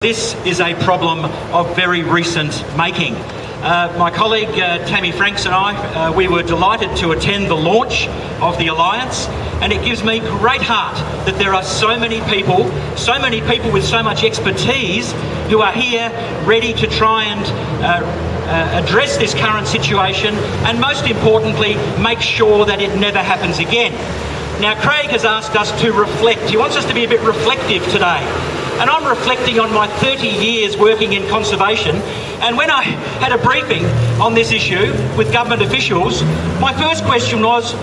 This is a problem of very recent making. My colleague Tammy Franks and I, we were delighted to attend the launch of the Alliance, and it gives me great heart that there are so many people with so much expertise who are here ready to try and address this current situation and, most importantly, make sure that it never happens again. Now, Craig has asked us to reflect. He wants us to be a bit reflective today. And I'm reflecting on my 30 years working in conservation, and when I had a briefing on this issue with government officials, my first question was,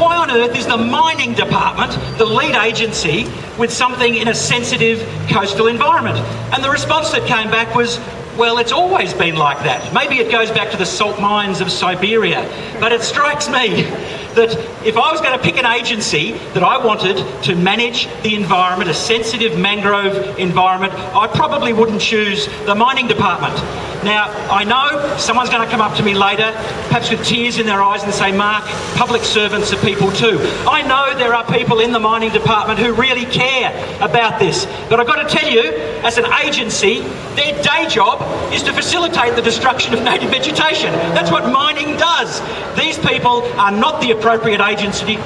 why on earth is the mining department the lead agency with something in a sensitive coastal environment? And the response that came back was, well, it's always been like that. Maybe it goes back to the salt mines of Siberia, but it strikes me that if I was going to pick an agency that I wanted to manage the environment, a sensitive mangrove environment, I probably wouldn't choose the mining department. Now, I know someone's going to come up to me later, perhaps with tears in their eyes, and say, Mark, public servants are people too. I know there are people in the mining department who really care about this, but I've got to tell you, as an agency, their day job is to facilitate the destruction of native vegetation. That's what mining does. These people are not the appropriate agency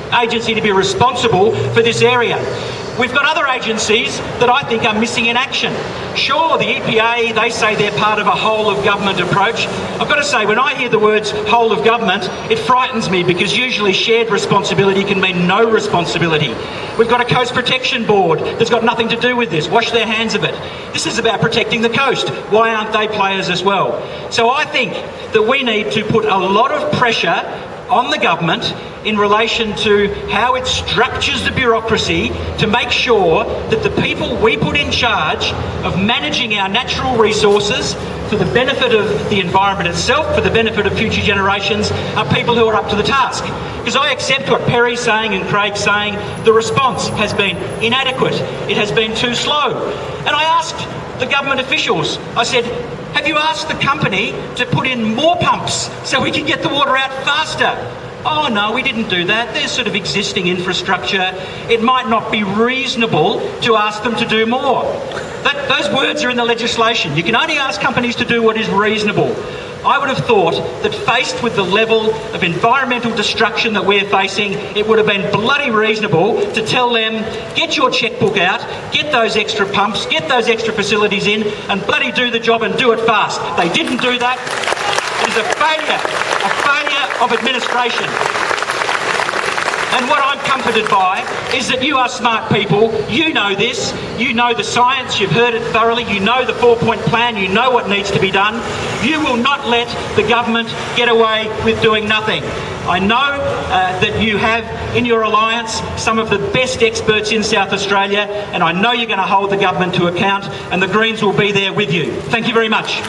to be responsible for this area. We've got other agencies that I think are missing in action. Sure, the EPA, they say they're part of a whole-of-government approach. I've got to say, when I hear the words whole of government, it frightens me, because usually shared responsibility can mean no responsibility. We've got a Coast Protection Board that's got nothing to do with this. Wash their hands of it. This is about protecting the coast. Why aren't they players as well? So I think that we need to put a lot of pressure on the government in relation to how it structures the bureaucracy to make sure that the people we put in charge of managing our natural resources for the benefit of the environment itself, for the benefit of future generations, are people who are up to the task. Because I accept what Perry's saying and Craig's saying, the response has been inadequate. It has been too slow. And I asked the government officials, I said, have you asked the company to put in more pumps so we can get the water out faster? Oh no, we didn't do that. There's sort of existing infrastructure. It might not be reasonable to ask them to do more. Those words are in the legislation. You can only ask companies to do what is reasonable. I would have thought that faced with the level of environmental destruction that we're facing, it would have been bloody reasonable to tell them, get your chequebook out, get those extra pumps, get those extra facilities in, and bloody do the job and do it fast. They didn't do that. It is a failure of administration. And what I'm comforted by is that you are smart people. You know this. You know the science. You've heard it thoroughly. You know the 4-point plan. You know what needs to be done. You will not let the government get away with doing nothing. I know that you have in your alliance some of the best experts in South Australia, and I know you're going to hold the government to account, and the Greens will be there with you. Thank you very much.